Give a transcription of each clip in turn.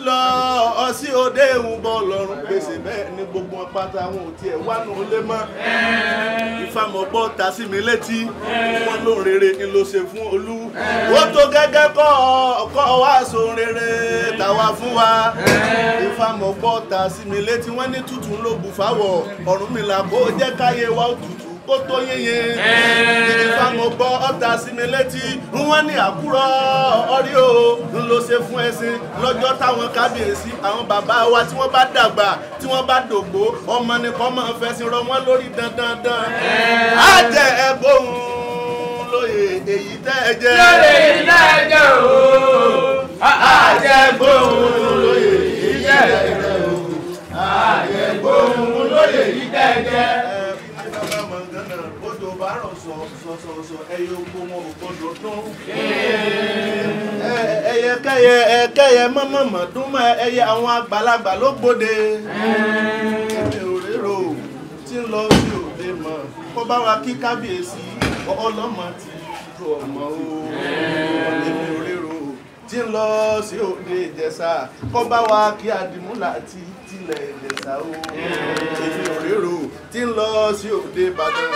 lọ ọsí òde ìhùn bọ́ lọ́rùn gbèsè bẹ́ẹ̀ ni gbogbo wọn pátá wọn ò tiẹ̀ wá nù lé mọ́. ìfàmọ̀gbọ́ ta sí mi létí wọn ló rere ń lo ṣe fún olú. ó tó gẹ́gẹ́ kọ́ wá so rere tàwa fún wa. ìfàmọ̀gbọ́ ta sí mi létí wọn ní tútù ló bù fáwọ̀ Ọ̀rúnmìlà kó jẹ́ káyé wa ó tutù kó tó yéye. ìfàmọ̀gbọ́ ọ̀tá sí mi létí wọn ní àkúrọ̀ ọ̀rí o ń lo ṣe fún ẹṣin lọ́jọ́ táwọn kábíyèsí àwọn bàbá wa tí wọ́n bá dàgbà tí wọ́n bá dògbó ọmọ nìkan máa ń fẹsìn rọ wọ́n lórí dandandan. á jẹ ẹgbóhùn lóye èyí tẹ́ ẹ jẹ́. lóye èyí tẹ́ ẹ jẹ́ o. á jẹ ẹgbóhùn lóye èyí tẹ́ ẹ jẹ́ o. á jẹ ẹgbóhùn lóye èyí tẹ́ ẹ jẹ́. Odò bá rọ̀ sọ ẹyẹ oko wọn ò gbọdọ̀ dún. Ẹyẹ mọ́mọ́mọ́ dún mọ́ ẹyẹ àwọn àgbàlagbà ló gbòde. Èmi ò rérò tí ń lọ sí òde mọ̀ kó bá wa kí kábíyèsí ọlọ́mọ ti ju ọmọ o. Èmi ò rérò tí ń lọ sí òde Ìjẹ̀ṣà kó bá wa kí Àdìmúlà ti tilẹ̀ Ìjẹ̀ṣà o. Èmi ò rérò tí ń lọ sí òde Ìbàdàn.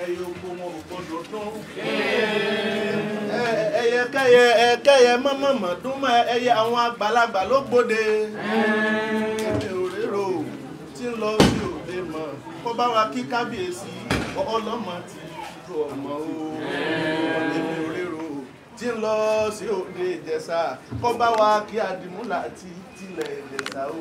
Ẹyẹ oko wọn ò gbọdọ̀ dún. Ẹyẹ mọ́mọ́mọ́ dún mọ́ ẹyẹ àwọn àgbàlagbà ló gbòde. Èmi ò rérò tí ń lọ sí òde mọ̀ kó bá wa kí kábíyèsí ọlọ́mọ ti ju ọmọ o. Èmi ò rérò tí ń lọ sí òde Ìjẹ̀ṣà kó bá wa kí Àdìmúlà ti tilẹ̀ Ìjẹ̀ṣà o.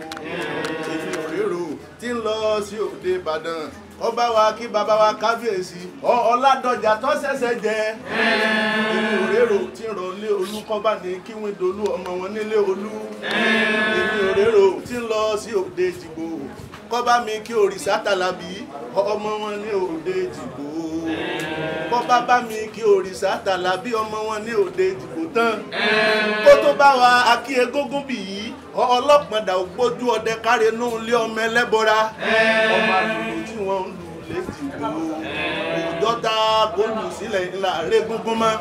Èmi ò rérò tí ń lọ sí òde Ìbàdàn ọba wa kí bàbá wa kábíyèsí Ọládọjà tó ṣẹ̀ṣẹ̀ jẹ. Èmi ò rérò tí ń rọlé Olúkọ́bá ní kí wọ́n dolú ọmọ wọn nílé Olú. Èmi ò rérò tí ń lọ sí òde Èjìgbò kọ́bá mi kí Òrìṣà Tàlàbí ọmọ wọn ní òde Èjìgbò. Kọ́bá bá mi kí Òrìṣà Tàlàbí ọmọ wọn ní òde Èjìgbò tán. Kó tó bá wa akí Egúngún bì yí ọlọ́pàá ògbójú ọdẹ káre nú ilé ọmọ ẹlẹ́bọra. Ọmọ àdúgbò tí wọ́n ń lù l'Èjìgbò. Òjọ́ta kò lù sílẹ̀ ńlá régúngún mọ́.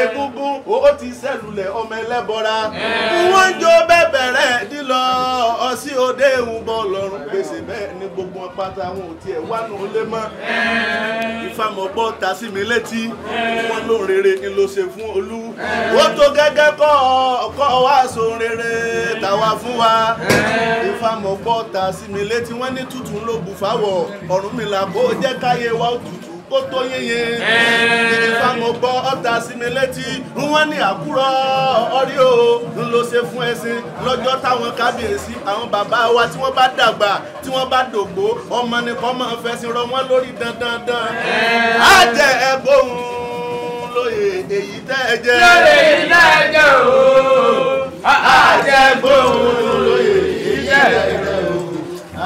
Egúngún ó ti sẹ́lulẹ̀ ọmọ ẹlẹ́bọra. Wọ́n ń jó bẹ́bẹ̀rẹ̀ dílọ ọsí òde ìhùn bọ́ lọ́rùn gbèsè bẹ́ẹ̀ ni gbogbo wọn pátá wọn ò tiẹ̀ wá nù lé mọ́. Ìfàmọ̀gbọ́ ta sí mi létí wọn ló rere ń lo ṣe fún olú. Ó tó gẹ́gẹ́ kọ́ wá so rere tàwa fún wa. Ìfàmọ̀gbọ́ ta sí mi létí wọn ní tútù ló bù fáwọ̀ Ọ̀rúnmìlà kó jẹ́ káyé wa ó tutù kó tó yéye. Ìfàmọ̀gbọ́ ọ̀tá sí mi létí wọn ní àkúrọ̀ ọ̀rí o ń lo ṣe fún ẹṣin lọ́jọ́ táwọn kábíyèsí àwọn bàbá wa tí wọ́n bá dàgbà tí wọ́n bá dògbó ọmọ nìkan máa ń fẹsìn rọ wọ́n lórí dandandan. á jẹ ẹgbóhùn lóye èyí tẹ́ ẹ jẹ́. lóye èyí tẹ́ ẹ jẹ́ o. á jẹ ẹgbóhùn lóye èyí tẹ́ ẹ jẹ́ o.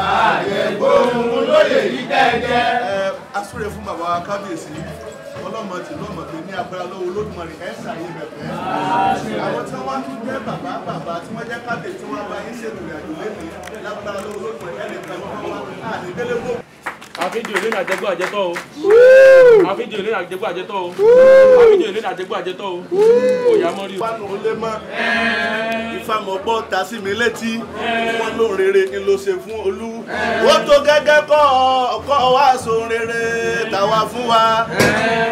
á jẹ ẹgbóhùn lóye èyí tẹ́ ẹ jẹ́. Asúre fún bàbá wa kábíyèsí ọlọ́mọ tí lọ́mọ pé ní agbára lọ́wọ́ Olódùmarè ẹ̀ ṣàyè bẹ̀rẹ̀. Àwọn tí wọ́n tún jẹ́ bàbá tí wọ́n jẹ́ kábíyèsí tí wọ́n bá yín ṣètò ìrìnàjò lẹ́nu lágbára lọ́wọ́ Olódùmarè ẹ̀ lè kàn wọ́n wá àdébélé bò. Àfíjì òlé nàjẹgbọ́ àjẹtọ́ o. Àfíjì òlé nàjẹgbọ́ àjẹtọ́ o. Àfíjì òlé nàjẹgbọ́ àjẹtọ́ o. Òyà mọ́rí o. Wánú olé mọ́. Ìfàmọ̀gbọ́ ta sí mi létí wọn ló rere ń lo ṣe fún olú. Ó tó gẹ́gẹ́ kọ́ wá so rere tàwa fún wa.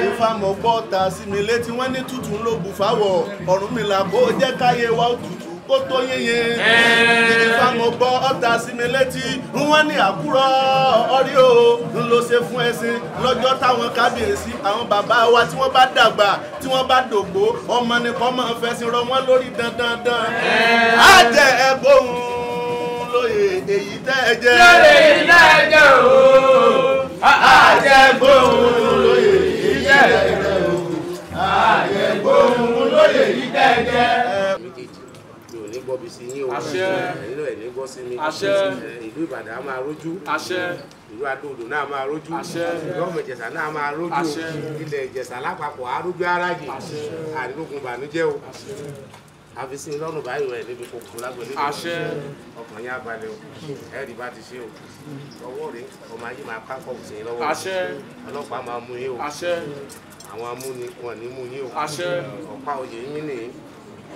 Ìfàmọ̀gbọ́ ta sí mi létí wọn ní tútù ló bù fáwọ̀ Ọ̀rúnmìlà kó jẹ́ káyé wa ó tutù kó tó yéye. Ìfàmọ̀gbọ́ ọ̀tá sí mi létí wọ́n ní àkúrọ̀ ọ̀rí o ń lo ṣe fún ẹṣin lọ́jọ́ táwọn kábíyèsí àwọn bàbá wa tí wọ́n bá dàgbà tí wọ́n bá dògbó ọmọ nìkan máa ń fẹsìn rọ wọ́n lórí dandandan. á jẹ ẹgbóhùn lóye èyí tẹ́ ẹ jẹ́. lóye èyí tẹ́ ẹ jẹ́ o. á jẹ ẹgbóhùn jẹ́. méjèèjì mi ò ní gbọ́ bí sí yín o Àṣẹ. ẹ̀yin náà ẹ̀ ní gbọ́ sí mi Àṣẹ. ìlú Ìbàdàn á máa rójú àṣẹ ìlú Adó-Odò náà máa rójú Àṣẹ. ìlú Ọmọ Ìjẹ̀ṣà náà máa rójú Àṣẹ. ilẹ̀ Ìjẹ̀ṣà lápapọ̀ arójú aráyè àdínlógún ìbànújẹ́ o àfisí lọ́rùn báyìí rẹ̀ níbi kòkòrò lágbèlè àṣẹ ọkàn yá balẹ̀ o ẹ̀rí bá ti ṣe o ọwọ́ rẹ̀ ọmọ ayé máa pápọ̀ sí i lọ́wọ́ àṣẹ ọlọ́pàá máa mú yín o àṣẹ àwọn amúni wọn ní mú yín o àṣẹ ọ̀pá oyè yín ní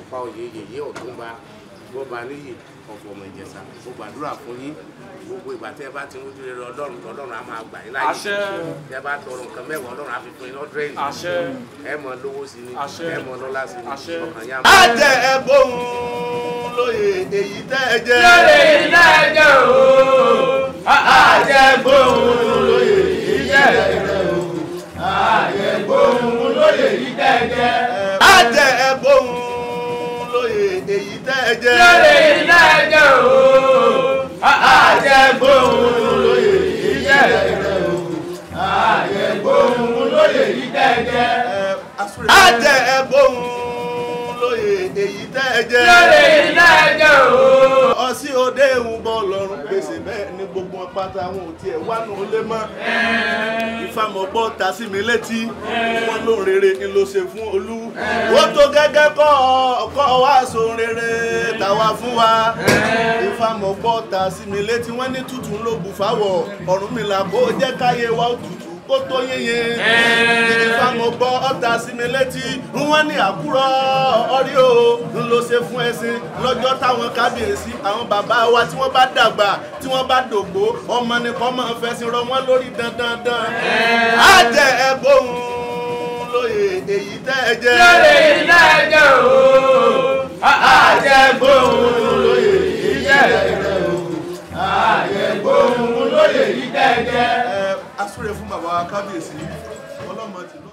ọ̀pá oyè yèyé Ọ̀túnba Gbọ́ba níyì ọ̀pọ̀ Ọmọ Ìjẹ̀ṣà mo gbàdúrà fún yín gbogbo ìgbà tẹ́ ẹ bá ti ń rojú rere Ọlọ́run á máa gbà yín láyé Àṣẹ. tẹ́ ẹ bá tọrọ nǹkan mẹ́wàá Ọlọ́run á fi fún yín lọ́dún ẹ̀yìn àṣẹ ẹ mọ lówó sí ni Àṣẹ. ẹ mọ lọ́lá sí ni Àṣẹ. ọkàn yá á jẹ ẹgbóhùn lóye èyí tẹ́ ẹ jẹ́. lórí ilé ẹjọ́ o. àjẹgbóhùn lóye èyí tẹ́ ẹ jẹ́ o. àjẹgbóhùn lóye yìí tẹ́jẹ́. àjẹgbóhùn lóye èyí tẹ́ ẹ jẹ́. lórí ilé ẹjọ́ o. àjẹgbóhùn lóye èyí tẹ́ ẹ jẹ́ o. àjẹgbóhùn lóye yìí tẹ́jẹ́. àjẹgbóhùn lóye èyí tẹ́ ẹ jẹ́. lórí ilé ẹjọ́ o. ọsí òde ń bọ̀ lọ́rùn gbèsè bẹ́ẹ̀ ni gbogbo wọn pátá wọn ò tiẹ̀ wá nù lé mọ́. ìfàmọ̀gbọ́ ta sí mi létí wọn ló rere ni ló ṣe fún olú. ó tó gẹ́gẹ́ kọ́ wá so rere tàwa fún wa. ìfàmọ̀gbọ́ ta sí mi létí wọ́n ní tútù ló bù fáwọ̀ Ọ̀rúnmìlà kó jẹ́ káyé wa ó tutù kó tó yéye. ìfàmọ̀gbọ́ ọ̀tá sí mi létí wọ́n ní àkúrọ̀ ọ̀rí o ń lọ ṣe fún ẹṣin lọ́jọ́ táwọn kábíyèsí àwọn bàbá wa tí wọ́n bá dàgbà tí wọ́n bá dògbó ọmọ nìkan máa fẹsìn rọ wọ́n lórí dandandan. á jẹ ẹgbóhùn lóye èyí tẹ́ ẹ jẹ́. lórí ilé ẹjọ́ o. àjẹgbóhùn lóye èyí tẹ́ ẹ jẹ́ o. àjẹgbóhùn lóye yìí tẹ́jẹ́. asúre fún bàbá wa kábíyèsí ọlọ́mọ tìlú.